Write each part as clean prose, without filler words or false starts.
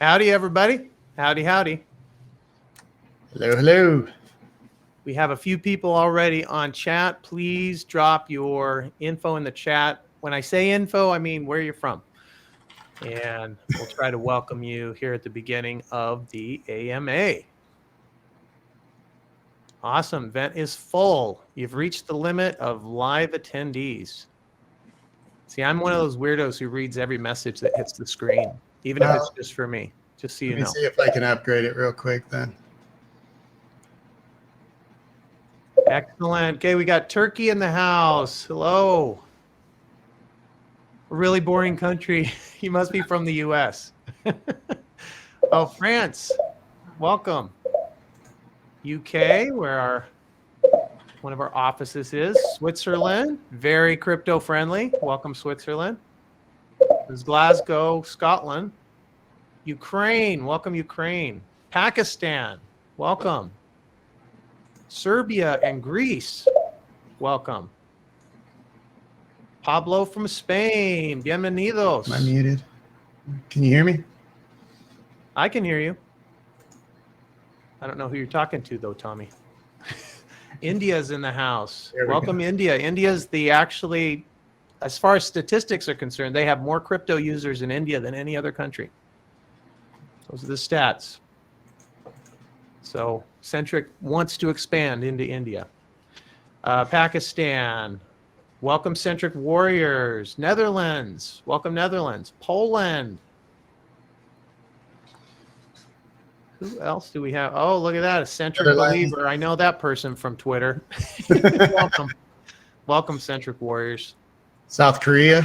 Howdy, everybody. Howdy, howdy. Hello, hello. We have a few people already on chat. Please drop your info in the chat. When I say info, I mean where you're from. And we'll try to welcome you here at the beginning of the AMA. Awesome. Event is full. You've reached the limit of live attendees. See, I'm one of those weirdos who reads every message that hits the screen, even if it's just for me, just so you know. Let me see if I can upgrade it real quick then. Excellent. Okay, we got Turkey in the house. Hello. A really boring country. You must be from the U.S. Oh, France. Welcome. UK, where one of our offices is. Switzerland, very crypto friendly. Welcome, Switzerland. There's Glasgow, Scotland. Ukraine, welcome, Ukraine. Pakistan, welcome. Serbia and Greece, welcome. Pablo from Spain, bienvenidos. Am I muted? Can you hear me? I can hear you. I don't know who you're talking to, though, Tommy. India's in the house. Welcome, India. India's actually, as far as statistics are concerned, they have more crypto users in India than any other country. Those are the stats. So Centric wants to expand into India. Pakistan, welcome Centric Warriors. Netherlands, welcome Netherlands. Poland. Who else do we have? Oh, look at that, a Centric believer. I know that person from Twitter. Welcome. Welcome, Centric Warriors. South Korea.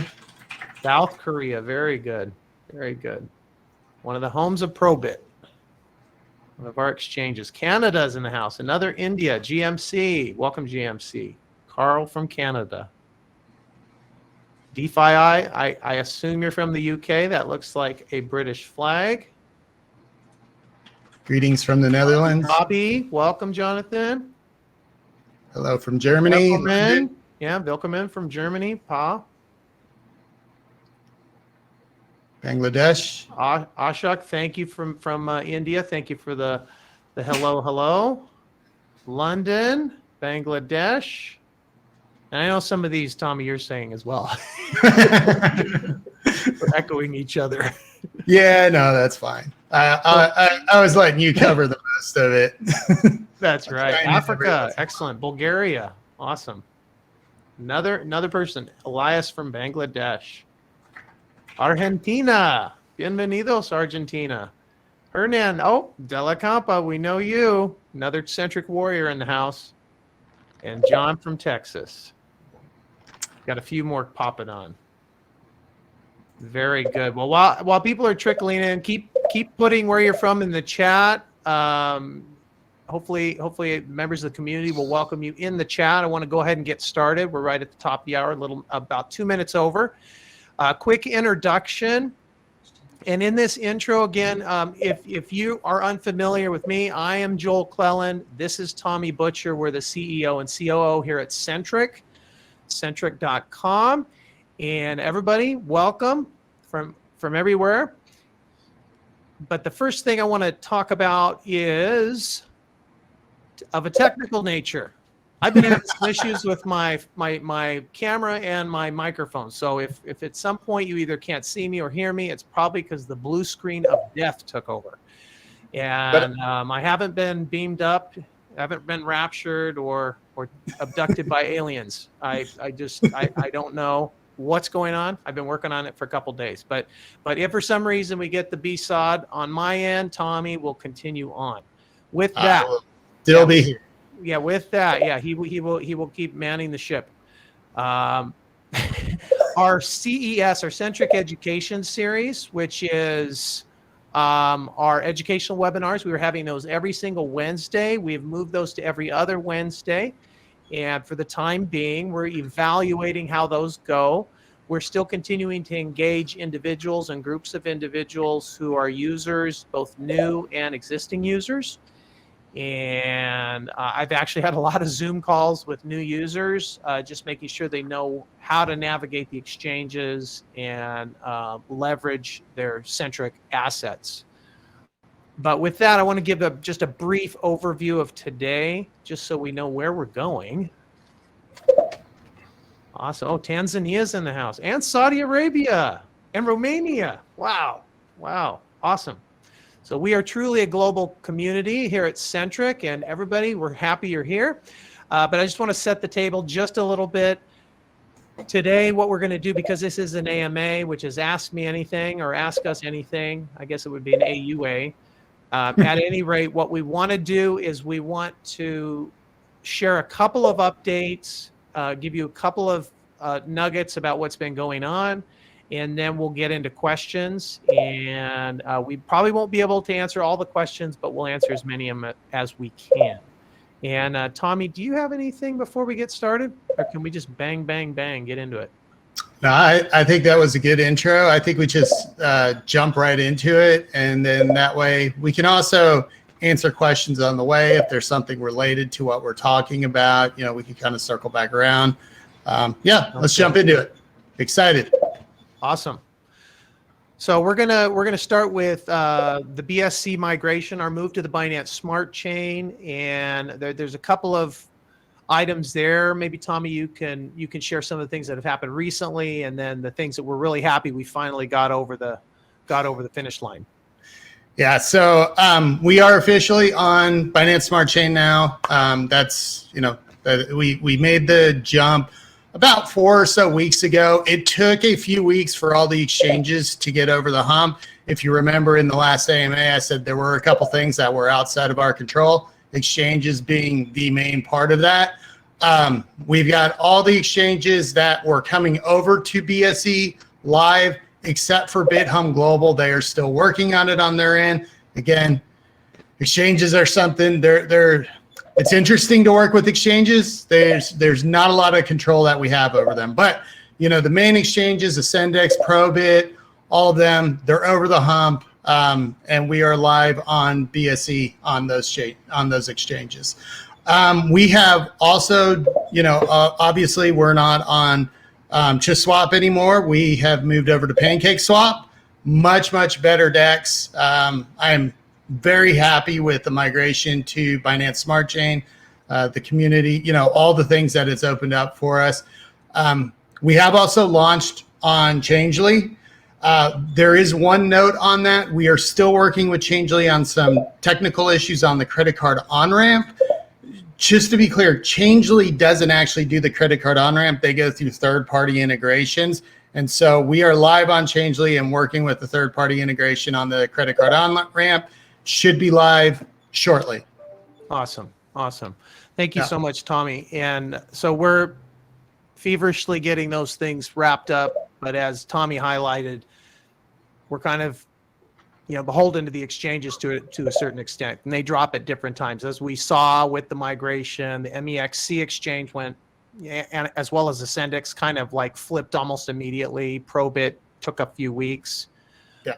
South Korea, very good. Very good. One of the homes of Probit. One of our exchanges. Canada's in the house. Another India, GMC. Welcome, GMC. Carl from Canada. DeFi, I assume you're from the UK. That looks like a British flag. Greetings from the Netherlands. Bobby, welcome, Jonathan. Hello from Germany. Welcome. Yeah, welcome from Germany, Pa. Bangladesh. Ashok, thank you from India. Thank you for the hello. London, Bangladesh. And I know some of these, Tommy, you're saying as well. We're echoing each other. Yeah, no, that's fine. I was letting you cover the most of it. That's right. Africa, excellent. Bulgaria, awesome. Another person, Elias from Bangladesh. Argentina, bienvenidos, Argentina. Hernan, De La Campa, we know you. Another Centric Warrior in the house. And John from Texas. Got a few more popping on. Very good. Well, while people are trickling in, keep putting where you're from in the chat. Hopefully members of the community will welcome you in the chat. I want to go ahead and get started. We're right at the top of the hour, about 2 minutes over. Quick introduction. And in this intro, again, if you are unfamiliar with me, I am Joel Clelland. This is Tommy Butcher. We're the CEO and COO here at Centric, Centric.com. And everybody, welcome from everywhere. But the first thing I want to talk about is of a technical nature. I've been having some issues with my camera and my microphone. So if at some point you either can't see me or hear me, it's probably because the blue screen of death took over. And I haven't been beamed up, haven't been raptured or abducted by aliens. I don't know what's going on. I've been working on it for a couple days. But if for some reason we get the BSOD on my end, Tommy will continue on. With that, still be here. Yeah, with that, yeah, he will keep manning the ship. Our CES, our Centric Education Series, which is our educational webinars. We were having those every single Wednesday. We've moved those to every other Wednesday. And for the time being, we're evaluating how those go. We're still continuing to engage individuals and groups of individuals who are users, both new and existing users. And I've actually had a lot of Zoom calls with new users, just making sure they know how to navigate the exchanges and leverage their Centric assets. But with that, I want to give just a brief overview of today, just so we know where we're going. Awesome. Oh, Tanzania's in the house, and Saudi Arabia, and Romania. Wow. Wow. Awesome. So we are truly a global community here at Centric, and everybody, we're happy you're here. But I just want to set the table just a little bit. Today, what we're going to do, because this is an AMA, which is Ask Me Anything or Ask Us Anything, I guess it would be an AUA. At any rate, what we want to do is we want to share a couple of updates, give you a couple of nuggets about what's been going on, and then we'll get into questions. And we probably won't be able to answer all the questions, but we'll answer as many of them as we can. And Tommy, do you have anything before we get started? Or can we just bang, bang, bang, get into it? No, I think that was a good intro. I think we just jump right into it. And then that way we can also answer questions on the way. If there's something related to what we're talking about, you know, we can kind of circle back around. Yeah, let's jump into it. Excited. Awesome. So we're gonna start with the Bsc migration, our move to the Binance Smart Chain, and there's a couple of items there. Maybe Tommy, you can share some of the things that have happened recently, and then the things that we're really happy we finally got over the finish line. Yeah, so we are officially on Binance Smart Chain now. That's, you know, we made the jump about 4 or so weeks ago. It took a few weeks for all the exchanges to get over the hump. If you remember in the last AMA, I said there were a couple things that were outside of our control, exchanges being the main part of that. We've got all the exchanges that were coming over to BSE live, except for BitHum Global. They are still working on it on their end. Again, exchanges are something it's interesting to work with exchanges. There's not a lot of control that we have over them, but you know, the main exchanges, Ascendex, Probit, all of them, they're over the hump, and we are live on BSE on those exchanges. We have also, you know, obviously we're not on just Swap anymore. We have moved over to Pancake Swap, much better DEX. I'm very happy with the migration to Binance Smart Chain, the community, you know, all the things that it's opened up for us. We have also launched on Changely. There is one note on that. We are still working with Changely on some technical issues on the credit card on-ramp. Just to be clear, Changely doesn't actually do the credit card on-ramp. They go through third-party integrations. And so we are live on Changely and working with the third-party integration on the credit card on-ramp. Should be live shortly. Awesome. Thank you so much, Tommy. And so we're feverishly getting those things wrapped up. But as Tommy highlighted, we're kind of, you know, beholden to the exchanges to a certain extent, and they drop at different times. As we saw with the migration, the MEXC exchange went, and as well as Ascendex, kind of like flipped almost immediately. Probit took a few weeks. Yeah.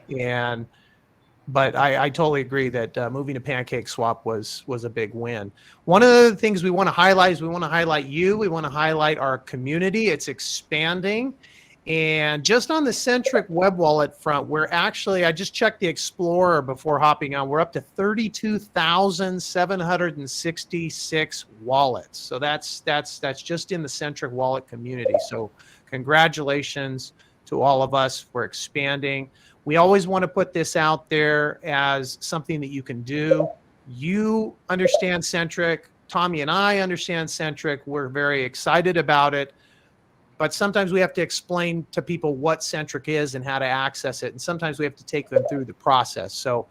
But I totally agree that moving to Pancake Swap was a big win. One of the things we want to highlight is we want to highlight you. We want to highlight our community. It's expanding. And just on the Centric web wallet front, we're actually, I just checked the Explorer before hopping on, we're up to 32,766 wallets. So that's just in the Centric wallet community. So congratulations to all of us for expanding. We always want to put this out there as something that you can do. You understand Centric. Tommy and I understand Centric. We're very excited about it. But sometimes we have to explain to people what Centric is and how to access it. And sometimes we have to take them through the process. So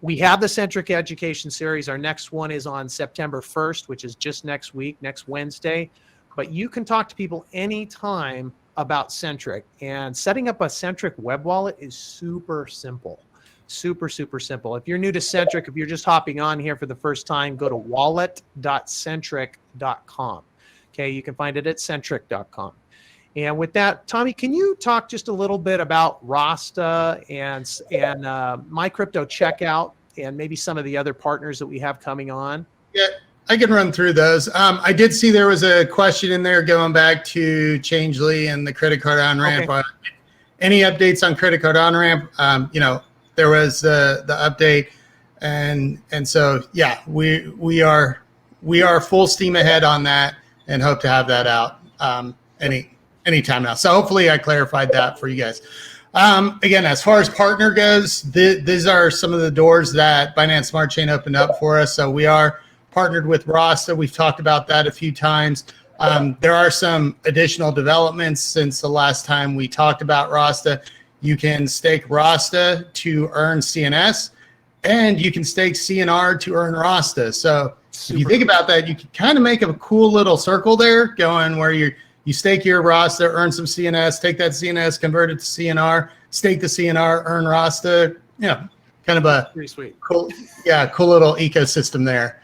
we have the Centric Education Series. Our next one is on September 1st, which is just next week, next Wednesday. But you can talk to people anytime about Centric, and setting up a Centric web wallet is super simple. Super simple. If you're new to Centric, if you're just hopping on here for the first time, go to wallet.centric.com. Okay, you can find it at centric.com. And with that, Tommy, can you talk just a little bit about Rasta and My Crypto Checkout and maybe some of the other partners that we have coming on? Yeah, I can run through those. I did see there was a question in there going back to Changely and the credit card on-ramp. Okay. Any updates on credit card on-ramp? You know, there was the update. And so yeah, we are full steam ahead on that and hope to have that out any time now. So hopefully I clarified that for you guys. Again, as far as partner goes, these are some of the doors that Binance Smart Chain opened up for us. So we are partnered with Rasta. We've talked about that a few times. There are some additional developments since the last time we talked about Rasta. You can stake Rasta to earn CNS, and you can stake CNR to earn Rasta. So if you think about that, you can kind of make a cool little circle there going where you stake your Rasta, earn some CNS, take that CNS, convert it to CNR, stake the CNR, earn Rasta. Kind of a pretty sweet, cool little ecosystem there.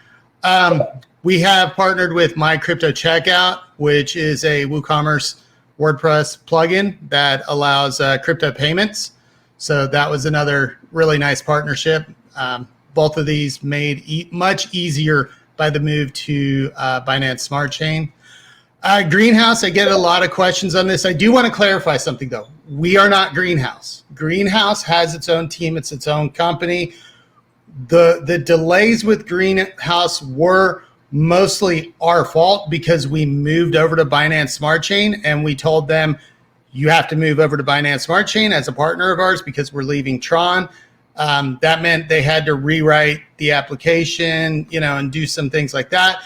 We have partnered with My Crypto Checkout, which is a WooCommerce WordPress plugin that allows crypto payments. So that was another really nice partnership. Both of these made much easier by the move to Binance Smart Chain. Greenhouse, I get a lot of questions on this. I do want to clarify something though. We are not Greenhouse. Greenhouse has its own team. It's its own company. The delays with Greenhouse were mostly our fault because we moved over to Binance Smart Chain and we told them you have to move over to Binance Smart Chain as a partner of ours because we're leaving Tron. That meant they had to rewrite the application, and do some things like that.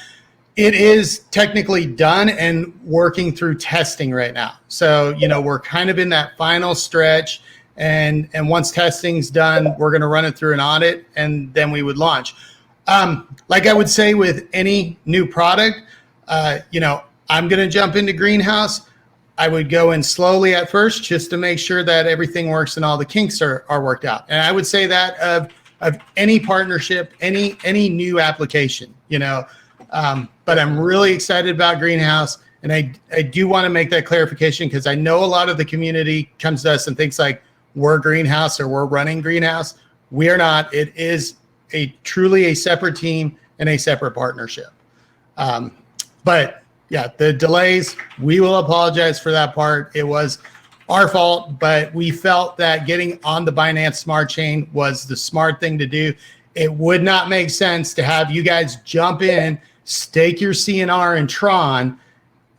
It is technically done and working through testing right now. So, we're kind of in that final stretch, and once testing's done, we're going to run it through an audit and then we would launch. Like I would say with any new product, I'm going to jump into Greenhouse. I would go in slowly at first just to make sure that everything works and all the kinks are worked out. And I would say that of any partnership, any new application, but I'm really excited about Greenhouse. And I do want to make that clarification because I know a lot of the community comes to us and thinks like we're Greenhouse or we're running Greenhouse. We are not. It is truly a separate team and a separate partnership. But yeah, the delays, we will apologize for that part. It was our fault, but we felt that getting on the Binance Smart Chain was the smart thing to do. It would not make sense to have you guys jump in, stake your CNR in Tron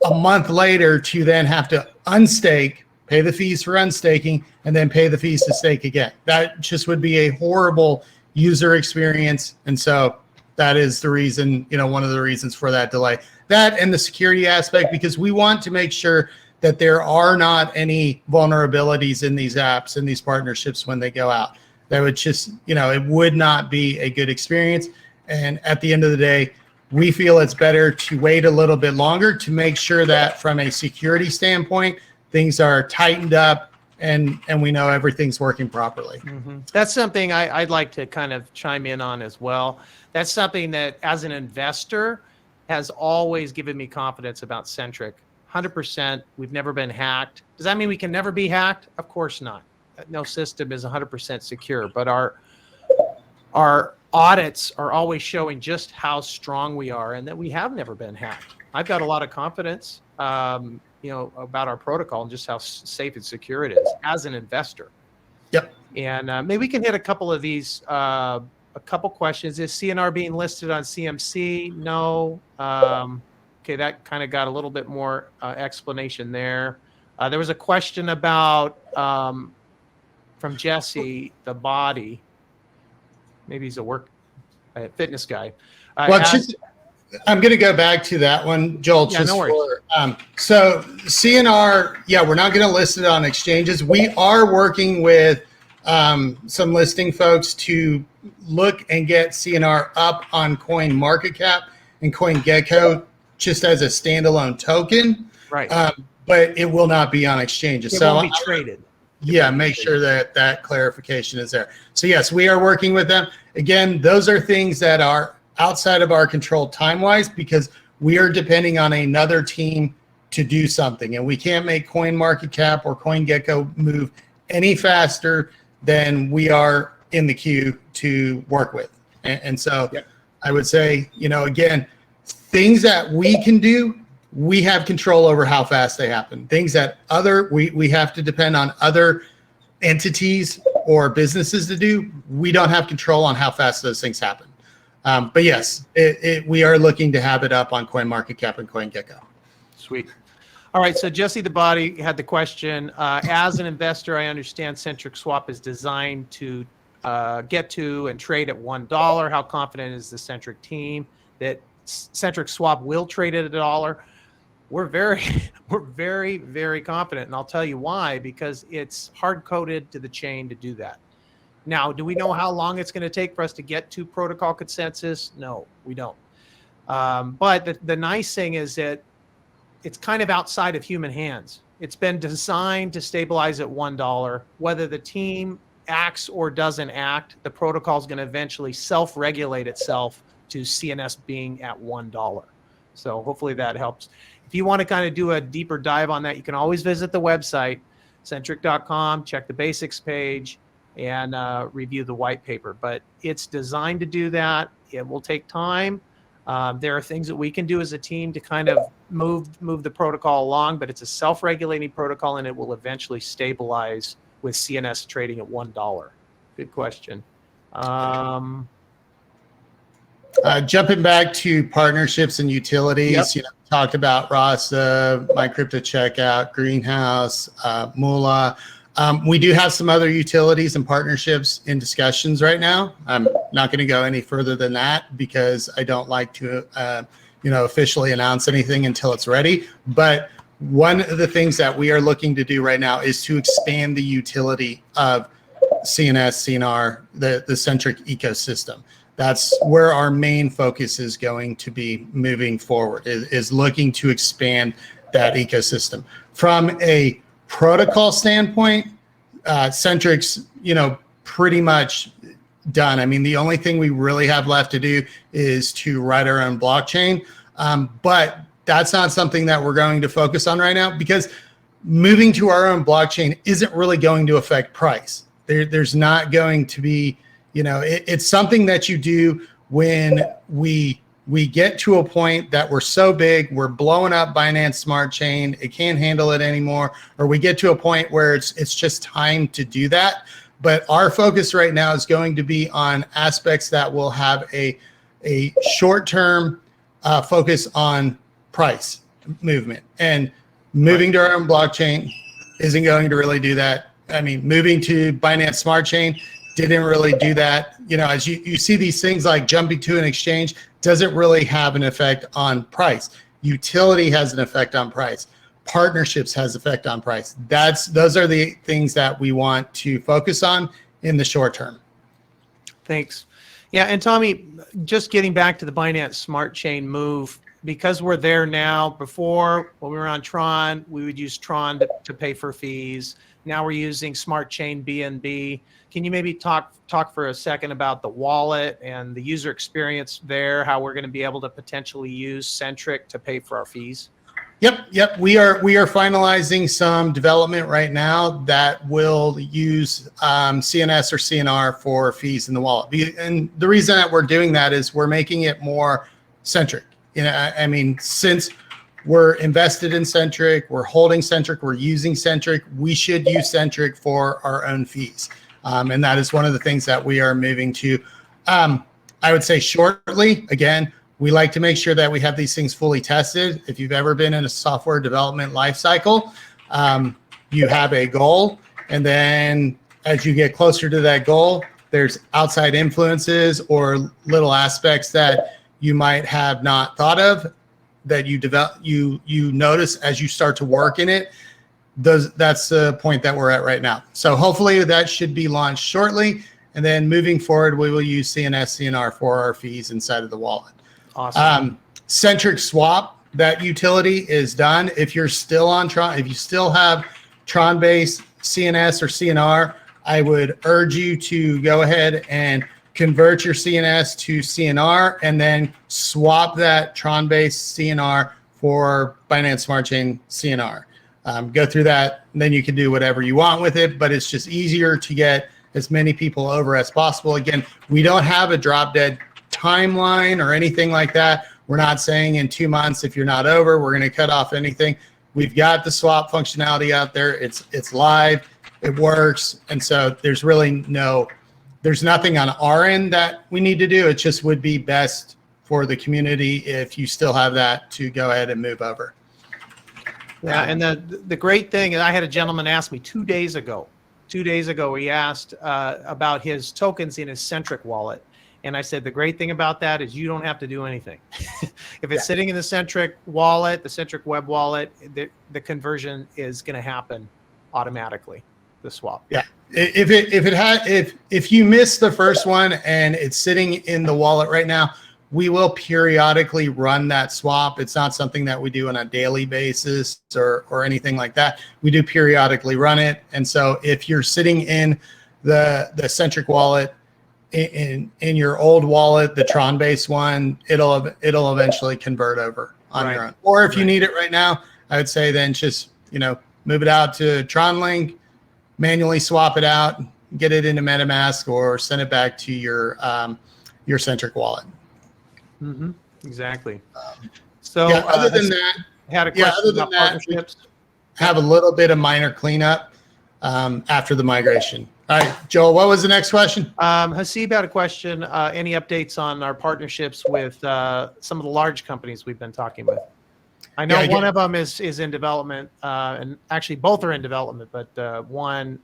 a month later to then have to unstake, pay the fees for unstaking, and then pay the fees to stake again. That just would be a horrible user experience. And so that is the reason, one of the reasons for that delay. That and the security aspect, because we want to make sure that there are not any vulnerabilities in these apps and these partnerships when they go out. That would just, it would not be a good experience. And at the end of the day, we feel it's better to wait a little bit longer to make sure that from a security standpoint, things are tightened up and we know everything's working properly. Mm-hmm. That's something I'd like to kind of chime in on as well. That's something that as an investor has always given me confidence about Centric. 100%, we've never been hacked. Does that mean we can never be hacked? Of course not. No system is 100% secure, but our audits are always showing just how strong we are and that we have never been hacked. I've got a lot of confidence, about our protocol and just how safe and secure it is as an investor. Yep. And maybe we can hit a couple of these, a couple questions. Is CNR being listed on CMC? No. Okay, that kind of got a little bit more explanation there. There was a question about, from Jesse, the body. Maybe he's a fitness guy. I'm going to go back to that one, Joel. Yeah, no worries. So CNR, we're not going to list it on exchanges. We are working with some listing folks to look and get CNR up on CoinMarketCap and CoinGecko just as a standalone token. Right. But it will not be on exchanges. It won't be traded. Make sure that clarification is there. So yes, we are working with them. Again, those are things that are outside of our control time-wise because we are depending on another team to do something. And we can't make CoinMarketCap or CoinGecko move any faster than we are in the queue to work with. And so I would say, again, things that we can do, we have control over how fast they happen. Things that we have to depend on other entities or businesses to do, we don't have control on how fast those things happen. But yes, we are looking to have it up on CoinMarketCap and CoinGecko. Sweet. All right, so Jesse the Body had the question. As an investor, I understand Centric Swap is designed to get to and trade at $1. How confident is the Centric team that Centric Swap will trade at $1? We're very, very confident, and I'll tell you why. Because it's hard-coded to the chain to do that. Now, do we know how long it's going to take for us to get to protocol consensus? No, we don't. But the nice thing is that it's kind of outside of human hands. It's been designed to stabilize at $1. Whether the team acts or doesn't act, the protocol is going to eventually self-regulate itself to CNS being at $1. So hopefully that helps. If you want to kind of do a deeper dive on that, you can always visit the website, centric.com, check the basics page, and review the white paper. But it's designed to do that. It will take time. There are things that we can do as a team to kind of move the protocol along, but it's a self-regulating protocol, and it will eventually stabilize with CNS trading at $1. Good question. Jumping back to partnerships and utilities, Yep. Talked about Rasta, My Crypto Checkout, Greenhouse, Moolah. We do have some other utilities and partnerships in discussions right now. I'm not going to go any further than that because I don't like to, officially announce anything until it's ready. But one of the things that we are looking to do right now is to expand the utility of CNS, CNR, the Centric ecosystem. That's where our main focus is going to be moving forward, is looking to expand that ecosystem. From a protocol standpoint, Centric's, pretty much done. I mean, the only thing we really have left to do is to write our own blockchain. But that's not something that we're going to focus on right now, because moving to our own blockchain isn't really going to affect price. There's not going to be, it's something that you do when we get to a point that we're so big, we're blowing up Binance Smart Chain, it can't handle it anymore, or we get to a point where it's just time to do that. But our focus right now is going to be on aspects that will have a short-term focus on price movement. And moving to our own blockchain isn't going to really do that. I mean, moving to Binance Smart Chain didn't really do that. As you see these things like jumping to an exchange, doesn't really have an effect on price. Utility has an effect on price. Partnerships has effect on price. Those are the things that we want to focus on in the short term. Thanks. Yeah, and Tommy, just getting back to the Binance Smart Chain move, because we're there now. Before, when we were on Tron, we would use Tron to pay for fees. Now we're using Smart Chain BNB. Can you maybe talk for a second about the wallet and the user experience there, how we're going to be able to potentially use Centric to pay for our fees? Yep. We are finalizing some development right now that will use CNS or CNR for fees in the wallet. And the reason that we're doing that is we're making it more Centric. I mean, since we're invested in Centric, we're holding Centric, we're using Centric, we should use Centric for our own fees. And that is one of the things that we are moving to. I would say shortly. Again, we like to make sure that we have these things fully tested. If you've ever been in a software development lifecycle, you have a goal. And then as you get closer to that goal, there's outside influences or little aspects that you might have not thought of that you notice as you start to work in it. That's the point that we're at right now. So hopefully that should be launched shortly. And then moving forward, we will use CNS, CNR for our fees inside of the wallet. Awesome. Centric Swap, that utility is done. If you're still on Tron, if you still have Tron-based CNS or CNR, I would urge you to go ahead and convert your CNS to CNR and then swap that Tron-based CNR for Binance Smart Chain CNR. Go through that, and then you can do whatever you want with it, but it's just easier to get as many people over as possible. Again, we don't have a drop dead timeline or anything like that. We're not saying in 2 months, if you're not over, we're going to cut off anything. We've got the swap functionality out there. It's live. it works. And so there's really there's nothing on our end that we need to do. It just would be best for the community if you still have that to go ahead and move over. Yeah, and the great thing, and I had a gentleman ask me 2 days ago. 2 days ago, he asked about his tokens in his Centric wallet. And I said, the great thing about that is you don't have to do anything. If it's sitting in the Centric wallet, the Centric web wallet, the conversion is going to happen automatically, the swap. Yeah. If you miss the first one and it's sitting in the wallet right now, we will periodically run that swap. It's not something that we do on a daily basis or anything like that. We do periodically run it. And so if you're sitting in the Centric wallet in your old wallet, the Tron-based one, it'll eventually convert over on your own. Or if you need it right now, I would say then just, move it out to TronLink, manually swap it out, get it into MetaMask, or send it back to your Centric wallet. Mm-hmm. Exactly. So other than that, had a question about partnerships. Have a little bit of minor cleanup after the migration. All right, Joel, what was the next question? Hasib had a question. Any updates on our partnerships with some of the large companies we've been talking with? I know one of them is in development, and actually both are in development, but one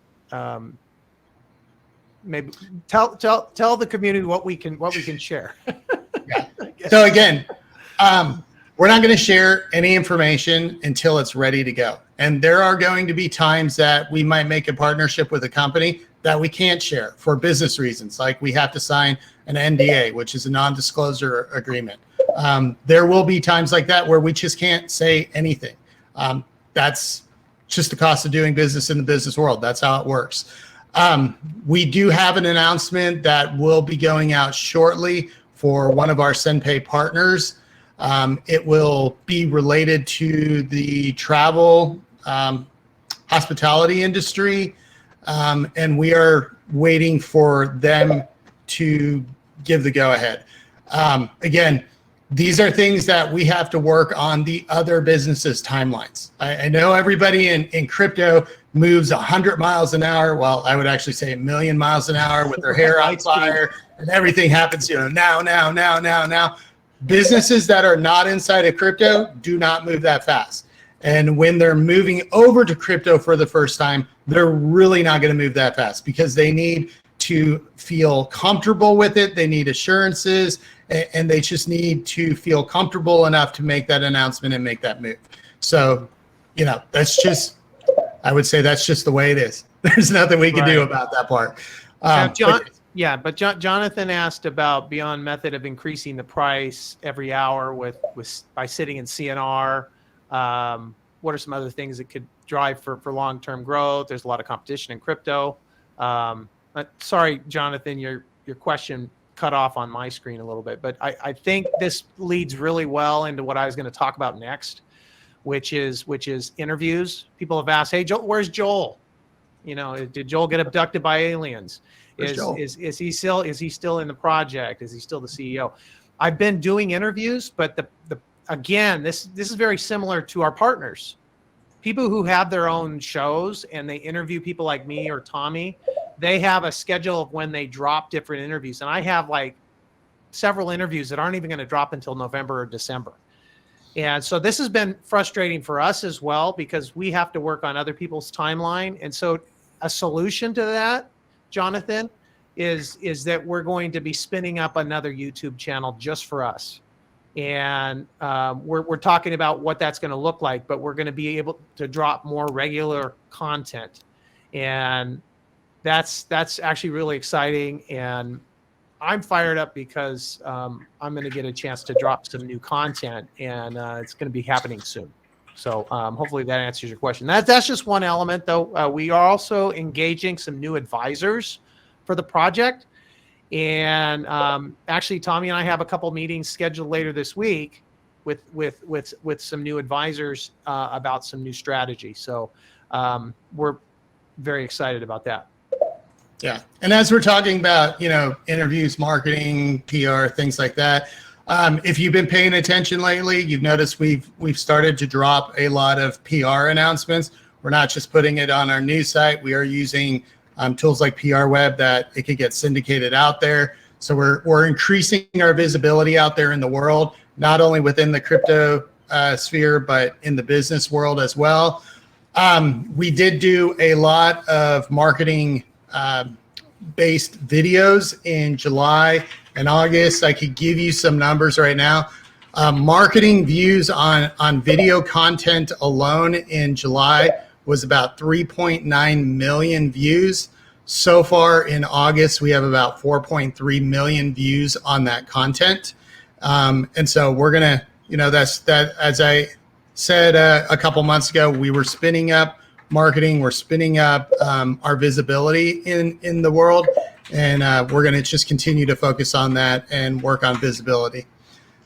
maybe tell the community what we can share. So again, we're not going to share any information until it's ready to go. And there are going to be times that we might make a partnership with a company that we can't share for business reasons. Like we have to sign an NDA, which is a non-disclosure agreement. There will be times like that where we just can't say anything. That's just the cost of doing business in the business world. That's how it works. We do have an announcement that will be going out shortly for one of our SendPay partners. It will be related to the travel hospitality industry, and we are waiting for them to give the go-ahead. Again, these are things that we have to work on the other businesses' timelines. I know everybody in crypto moves 100 miles an hour. Well, I would actually say 1,000,000 miles an hour with their hair on fire, and everything happens, now. Businesses that are not inside of crypto do not move that fast. And when they're moving over to crypto for the first time, they're really not going to move that fast because they need to feel comfortable with it. They need assurances, and they just need to feel comfortable enough to make that announcement and make that move. So, that's just, I would say that's just the way it is. There's nothing we can do about that part. Jonathan asked about beyond method of increasing the price every hour by sitting in CNR. What are some other things that could drive for long-term growth? There's a lot of competition in crypto. Sorry, Jonathan, your question cut off on my screen a little bit, but I think this leads really well into what I was going to talk about next, which is interviews. People have asked, "Hey, Joel, where's Joel? Did Joel get abducted by aliens? Is he still in the project? Is he still the CEO?" I've been doing interviews, but again, this is very similar to our partners. People who have their own shows and they interview people like me or Tommy, they have a schedule of when they drop different interviews. And I have like several interviews that aren't even going to drop until November or December. And so this has been frustrating for us as well because we have to work on other people's timeline. And so a solution to that, Jonathan, is that we're going to be spinning up another YouTube channel just for us. And we're talking about what that's going to look like, but we're going to be able to drop more regular content. And that's actually really exciting. And I'm fired up because I'm going to get a chance to drop some new content, and it's going to be happening soon. So hopefully that answers your question. That's just one element, though. We are also engaging some new advisors for the project. And actually, Tommy and I have a couple meetings scheduled later this week with some new advisors about some new strategy. So we're very excited about that. Yeah, and as we're talking about, interviews, marketing, PR, things like that. If you've been paying attention lately, you've noticed we've started to drop a lot of PR announcements. We're not just putting it on our news site. We are using tools like PR Web that it could get syndicated out there. So we're increasing our visibility out there in the world, not only within the crypto sphere, but in the business world as well. We did do a lot of marketing based videos in July and August. I could give you some numbers right now. Marketing views on video content alone in July was about 3.9 million views. So far in August, we have about 4.3 million views on that content. And so we're gonna, that as I said a couple months ago, we were spinning up marketing, we're spinning up our visibility in the world, and we're gonna just continue to focus on that and work on visibility.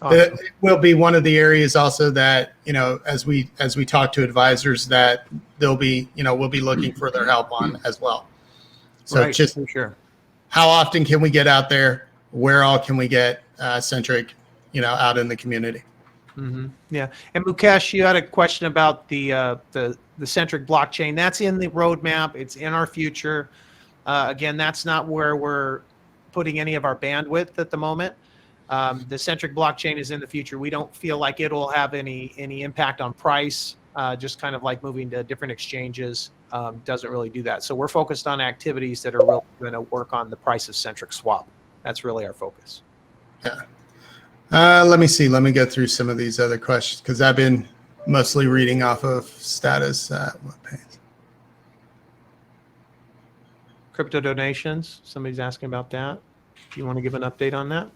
Awesome. It will be one of the areas also that, as we talk to advisors, that we'll be looking for their help on as well. So right, just for sure. How often can we get out there? Where all can we get Centric, out in the community? Mm-hmm. Yeah. And Mukesh, you had a question about the Centric blockchain. That's in the roadmap. It's in our future. Again, that's not where we're putting any of our bandwidth at the moment. The Centric blockchain is in the future. We don't feel like it will have any impact on price. Just kind of like moving to different exchanges doesn't really do that. So we're focused on activities that are really going to work on the price of Centric Swap. That's really our focus. Yeah. Let me see. Let me go through some of these other questions because I've been mostly reading off of status webpage. Crypto donations. Somebody's asking about that. Do you want to give an update on that?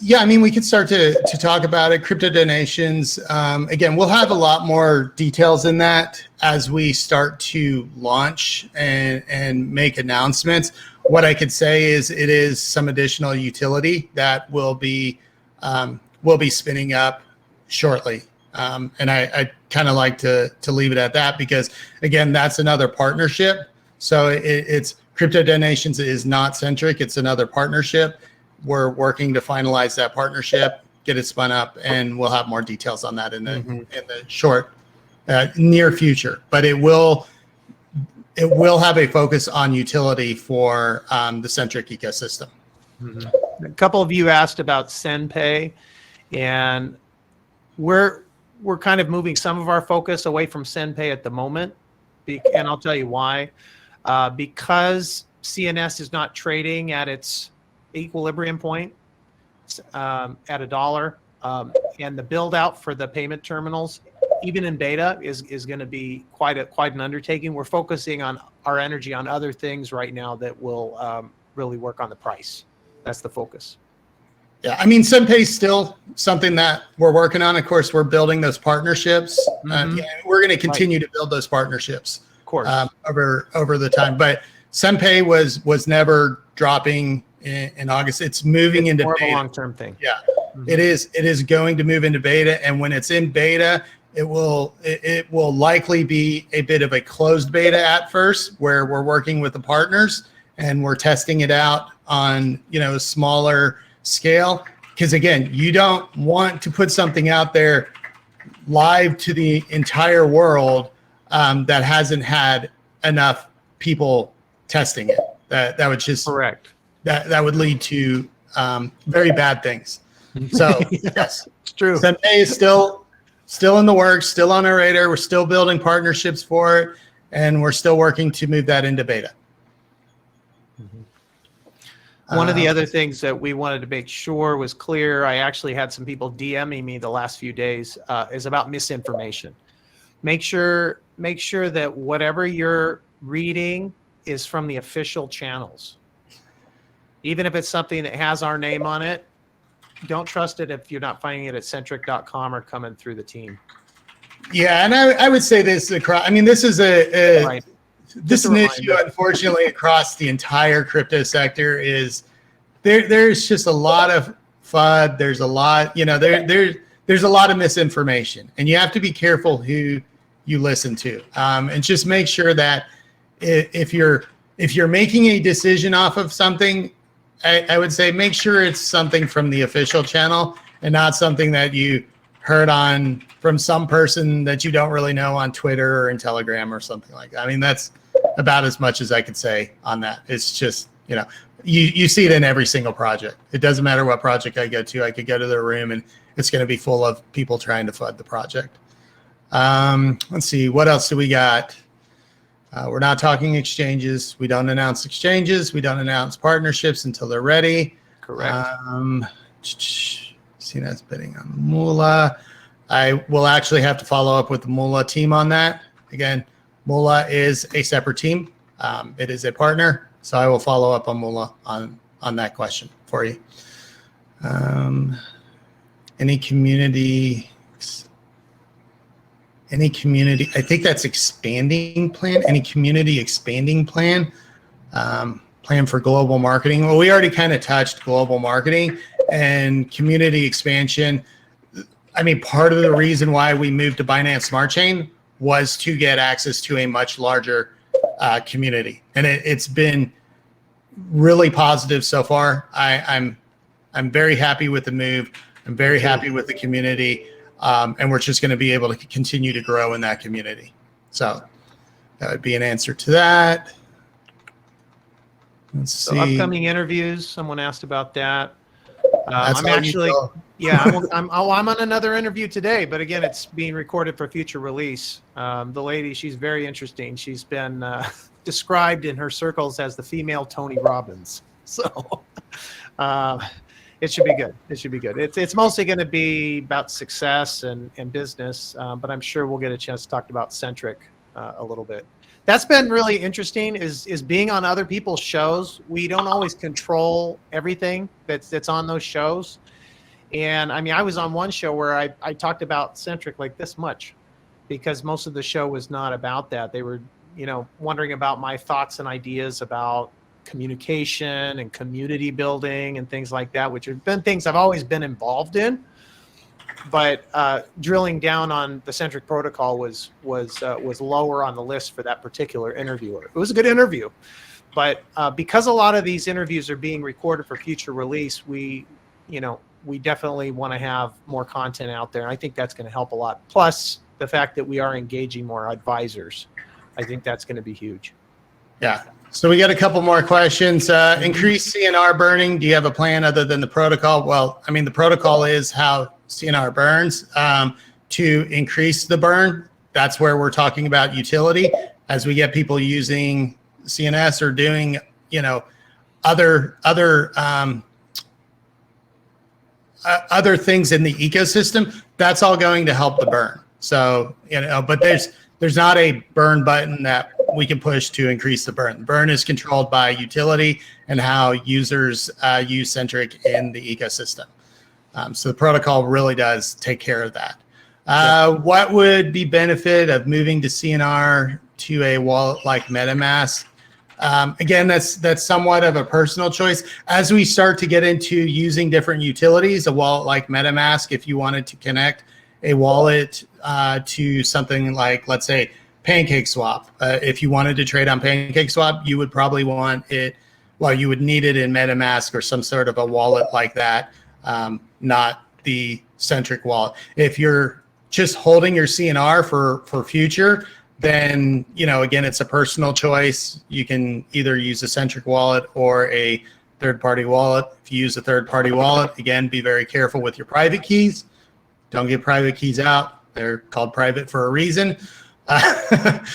Yeah, I mean, we could start to talk about it. Crypto donations. Again, we'll have a lot more details in that as we start to launch and make announcements. What I could say is it is some additional utility that will be spinning up shortly. And I kind of like to leave it at that because, again, that's another partnership. So it's crypto donations is not Centric. It's another partnership. We're working to finalize that partnership, get it spun up, and we'll have more details on that in the short, near future. But it will have a focus on utility for the Centric ecosystem. A couple of you asked about SendPay, and we're kind of moving some of our focus away from SendPay at the moment, and I'll tell you why. Because CNS is not trading at its equilibrium point at $1, and the build out for the payment terminals, even in beta, is going to be quite an undertaking. We're focusing on our energy on other things right now that will really work on the price. That's the focus. Yeah, I mean, SendPay is still something that we're working on. Of course, we're building those partnerships. Yeah, we're going to continue to build those partnerships, of course, over the time. But SendPay was never dropping in August. It's moving into more beta. Of a long-term thing. Yeah, it is. It is going to move into beta, and when it's in beta, it will likely be a bit of a closed beta at first, where we're working with the partners and we're testing it out on a smaller scale. Because again, you don't want to put something out there live to the entire world that hasn't had enough people testing it. That would just correct. That would lead to very bad things. So yes, it's true. SendPay is still in the works, still on our radar. We're still building partnerships for it, and we're still working to move that into beta. One of the other things that we wanted to make sure was clear, I actually had some people DMing me the last few days, is about misinformation. Make sure that whatever you're reading is from the official channels. Even if it's something that has our name on it, don't trust it if you're not finding it at centric.com or coming through the team. Yeah, and I would say this across. I mean, this is Right. This is an issue, unfortunately, across the entire crypto sector. Is there's just a lot of FUD. There's a lot, there's a lot of misinformation, and you have to be careful who you listen to, and just make sure that if you're making a decision off of something, I would say make sure it's something from the official channel and not something that you heard from some person that you don't really know on Twitter or in Telegram or something like that. I mean, that's about as much as I could say on that. It's just, you see it in every single project. It doesn't matter what project I go to. I could go to their room and it's going to be full of people trying to flood the project. Let's see, what else do we got? We're not talking exchanges. We don't announce exchanges. We don't announce partnerships until they're ready. Correct. CNS bidding on Moolah. I will actually have to follow up with the Moolah team on that. Again, Moolah is a separate team. It is a partner, so I will follow up on Moolah on that question for you. Any community, I think that's expanding plan, any community expanding plan, plan for global marketing. Well, we already kind of touched global marketing and community expansion. I mean, part of the reason why we moved to Binance Smart Chain was to get access to a much larger community. And it's been really positive so far. I'm very happy with the move. I'm very happy with the community. And we're just going to be able to continue to grow in that community. So that would be an answer to that. Let's see. So upcoming interviews, someone asked about that. I'm all actually, you know. yeah, I'm on another interview today, but again, it's being recorded for future release. The lady, she's very interesting. She's been described in her circles as the female Tony Robbins. So it should be good. It should be good. It's mostly going to be about success and business, but I'm sure we'll get a chance to talk about Centric a little bit. That's been really interesting is being on other people's shows. We don't always control everything that's on those shows. And I mean, I was on one show where I talked about Centric like this much because most of the show was not about that. They were, wondering about my thoughts and ideas about communication and community building and things like that, which have been things I've always been involved in. But drilling down on the Centric protocol was lower on the list for that particular interviewer. It was a good interview, but because a lot of these interviews are being recorded for future release, we definitely want to have more content out there. And I think that's going to help a lot. Plus the fact that we are engaging more advisors, I think that's going to be huge. Yeah. So we got a couple more questions. Increased CNR burning. Do you have a plan other than the protocol? Well, I mean, the protocol is how CNR burns. To increase the burn, that's where we're talking about utility. As we get people using CNS or doing, other things in the ecosystem, that's all going to help the burn. So, but there's not a burn button that we can push to increase the burn. The burn is controlled by utility and how users use Centric in the ecosystem. So the protocol really does take care of that. What would be benefit of moving to CNR to a wallet like Metamask? Again, that's somewhat of a personal choice. As we start to get into using different utilities, a wallet like Metamask, if you wanted to connect a wallet to something like, let's say, Pancake Swap. If you wanted to trade on Pancake Swap, you would probably want it, you would need it in MetaMask or some sort of a wallet like that, not the Centric wallet. If you're just holding your CNR for future, then, again, it's a personal choice. You can either use a Centric wallet or a third-party wallet. If you use a third-party wallet, again, be very careful with your private keys. Don't give private keys out. They're called private for a reason. And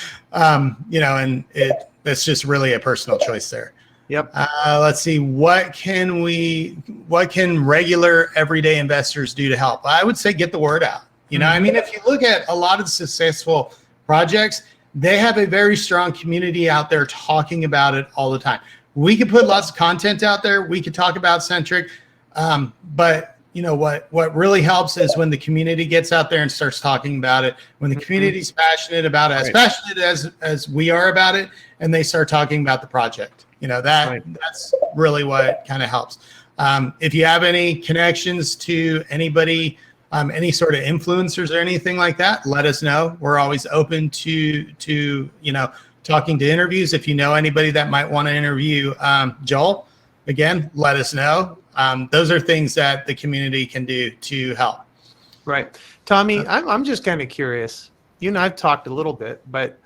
that's just really a personal choice there. Yep. Let's see. What can regular everyday investors do to help? I would say get the word out. I mean, if you look at a lot of successful projects, they have a very strong community out there talking about it all the time. We could put lots of content out there. We could talk about Centric, but what really helps is when the community gets out there and starts talking about it, when the community's passionate about it, as passionate as we are about it, and they start talking about the project. That's really what kind of helps. If you have any connections to anybody, any sort of influencers or anything like that, let us know. We're always open to talking to interviews. If you know anybody that might want to interview Joel, again, let us know. Those are things that the community can do to help. Right. Tommy, I'm just kind of curious. You and I've talked a little bit, but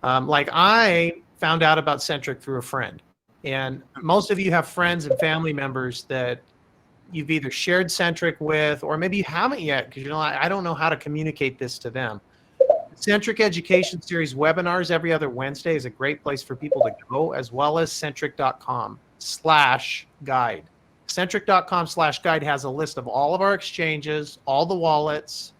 like I found out about Centric through a friend. And most of you have friends and family members that you've either shared Centric with, or maybe you haven't yet, because I don't know how to communicate this to them. Centric Education Series webinars every other Wednesday is a great place for people to go, as well as centric.com/guide. Centric.com/guide has a list of all of our exchanges, all the wallets,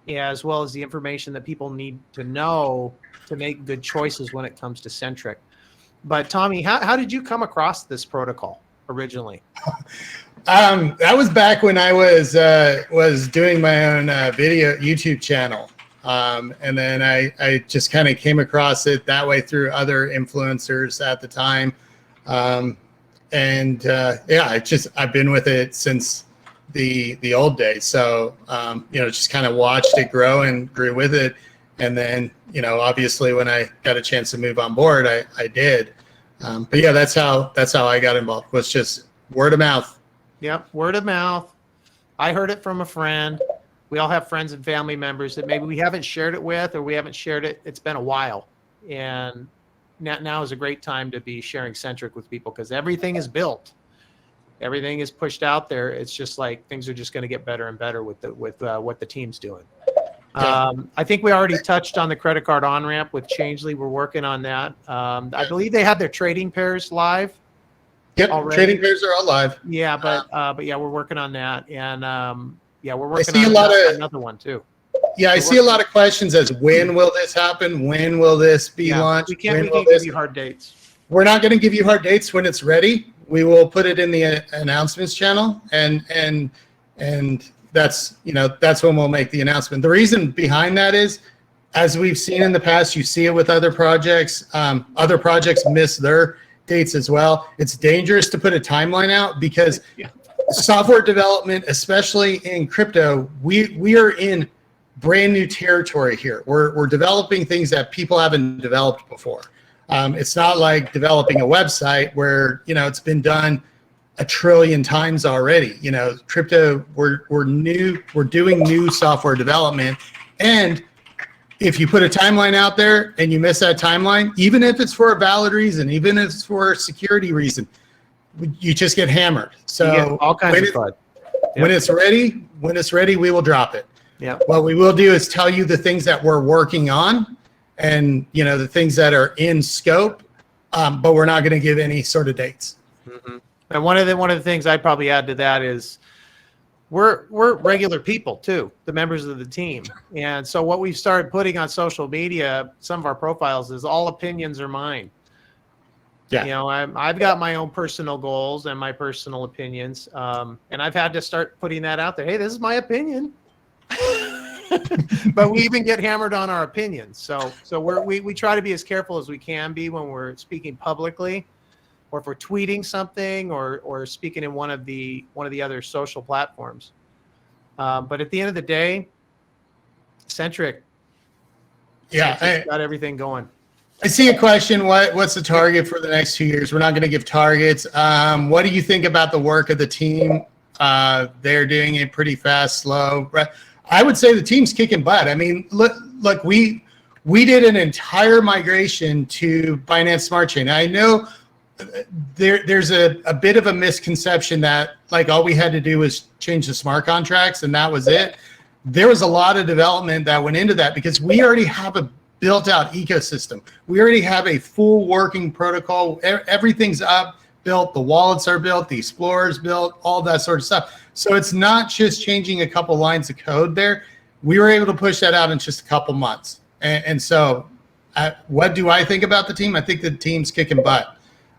as well as the information that people need to know to make good choices when it comes to Centric. But Tommy, how did you come across this protocol originally? That was back when I was doing my own video YouTube channel. And then I just kind of came across it that way through other influencers at the time. I've been with it since the old days. So, just kind of watched it grow and grew with it. And then, obviously when I got a chance to move on board, I did. But yeah, that's how I got involved, was just word of mouth. Yep. Word of mouth. I heard it from a friend. We all have friends and family members that maybe we haven't shared it with, or we haven't shared it. It's been a while. And now is a great time to be sharing Centric with people, because everything is built. Everything is pushed out there. It's just like things are just going to get better and better with what the team's doing. Yeah. I think we already touched on the credit card on-ramp with Changely. We're working on that. I believe they have their trading pairs live. Yep, already. Trading pairs are all live. Yeah, but yeah, we're working on that. And we're working on another one too. Yeah, I see a lot of questions as when will this happen? When will this be launched? We can't give you hard dates. We're not going to give you hard dates when it's ready. We will put it in the announcements channel, and that's when we'll make the announcement. The reason behind that is, as we've seen in the past, you see it with other projects. Other projects miss their dates as well. It's dangerous to put a timeline out, because software development, especially in crypto, we are in brand new territory here. We're developing things that people haven't developed before. It's not like developing a website where it's been done 1 trillion times already. Crypto, we're new. We're doing new software development, and if you put a timeline out there and you miss that timeline, even if it's for a valid reason, even if it's for a security reason, you just get hammered. So all kinds of FUD. When it's ready, we will drop it. Yeah. What we will do is tell you the things that we're working on, and the things that are in scope, but we're not going to give any sort of dates. Mm-hmm. And one of the things I'd probably add to that is we're regular people too, the members of the team. And so what we've started putting on social media, some of our profiles, is all opinions are mine. Yeah. I've got my own personal goals and my personal opinions. And I've had to start putting that out there. Hey, this is my opinion. But we even get hammered on our opinions. So we try to be as careful as we can be when we're speaking publicly, or if we're tweeting something, or speaking in one of the other social platforms. But at the end of the day, Centric got everything going. I see a question. What's the target for the next 2 years? We're not going to give targets. What do you think about the work of the team? They're doing it pretty fast, slow. I would say the team's kicking butt. I mean, look, we did an entire migration to Binance Smart Chain. I know there's a bit of a misconception that like all we had to do was change the smart contracts and that was it. There was a lot of development that went into that, because we already have a built out ecosystem. We already have a full working protocol. Everything's up, built, the wallets are built, the Explorer's built, all that sort of stuff. So it's not just changing a couple lines of code there. We were able to push that out in just a couple months. And so what do I think about the team? I think the team's kicking butt.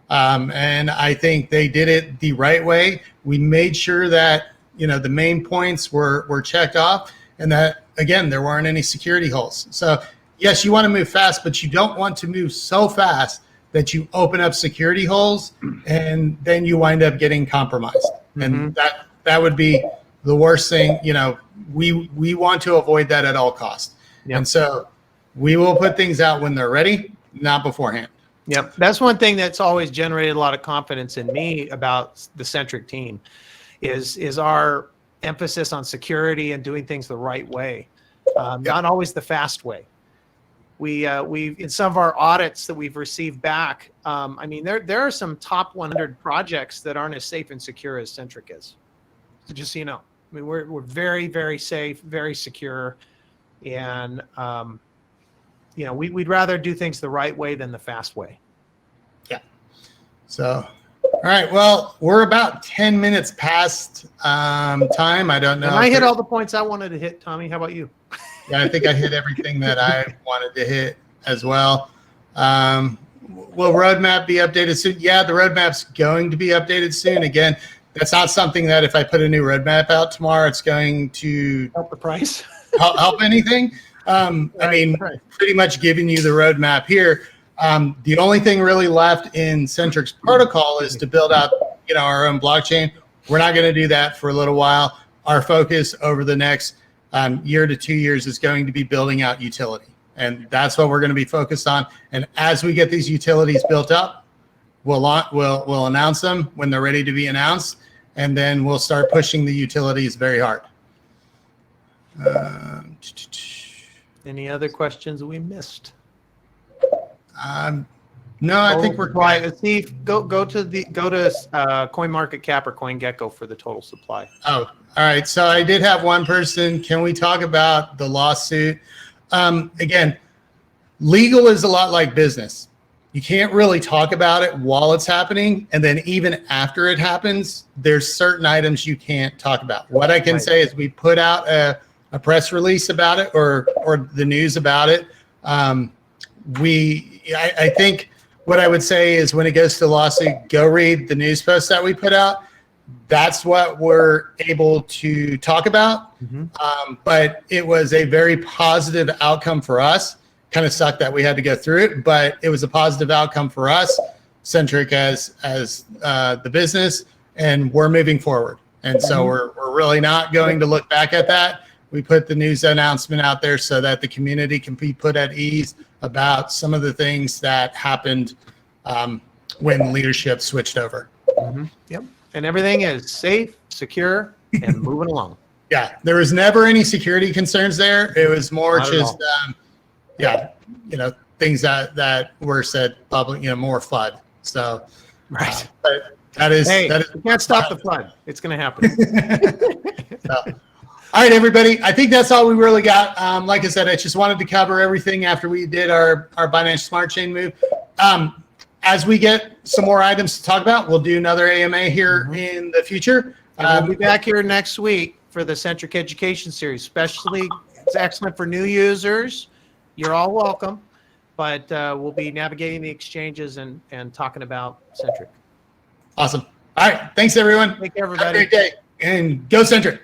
And I think they did it the right way. We made sure that, the main points were checked off, and that, again, there weren't any security holes. So yes, you want to move fast, but you don't want to move so fast that you open up security holes and then you wind up getting compromised. Mm-hmm. And that would be the worst thing. We want to avoid that at all costs. Yep. And so we will put things out when they're ready, not beforehand. Yep. That's one thing that's always generated a lot of confidence in me about the Centric team is our emphasis on security and doing things the right way, not always the fast way. We in some of our audits that we've received back, I mean, there are some top 100 projects that aren't as safe and secure as Centric is. So just so you know, I mean, we're very, very safe, very secure, and you know, we'd rather do things the right way than the fast way. Yeah. So, all right. Well, we're about 10 minutes past time. I don't know. And I hit all the points I wanted to hit, Tommy. How about you? Yeah, I think I hit everything that I wanted to hit as well. Will roadmap be updated soon? Yeah, the roadmap's going to be updated soon. Again, that's not something that if I put a new roadmap out tomorrow, it's going to Help the price. help anything. I mean, pretty much giving you the roadmap here. The only thing really left in Centric's protocol is to build out, you know, our own blockchain. We're not going to do that for a little while. Our focus over the next year to 2 years is going to be building out utility. And that's what we're going to be focused on. And as we get these utilities built up, we'll announce them when they're ready to be announced. And then we'll start pushing the utilities very hard. Any other questions we missed? No, I think we're right. Steve, go to CoinMarketCap or CoinGecko for the total supply. Oh, all right. So I did have one person. Can we talk about the lawsuit? Again, legal is a lot like business. You can't really talk about it while it's happening. And then even after it happens, there's certain items you can't talk about. What I can say is we put out a press release about it or the news about it. I think what I would say is when it goes to lawsuit, go read the news post that we put out. That's what we're able to talk about. But it was a very positive outcome for us. Kind of sucked that we had to go through it, but it was a positive outcome for us, Centric as the business, and we're moving forward. And so we're really not going to look back at that. We put the news announcement out there so that the community can be put at ease about some of the things that happened when leadership switched over. Yep. And everything is safe, secure, and moving along. Yeah, there was never any security concerns there. It was more Not at just, all. yeah, you know, things that were said public, you know, more FUD. So, Right. But that is, You can't stop the flood. It's going to happen. So, all right, everybody. I think that's all we really got. Like I said, I just wanted to cover everything after we did our Binance Smart Chain move. As we get some more items to talk about, we'll do another AMA here in the future. We'll be back here next week for the Centric Education Series. Especially, it's excellent for new users. You're all welcome. But we'll be navigating the exchanges and talking about Centric. Awesome. All right. Thanks, everyone. Thank you, everybody. Have a great day. And go Centric.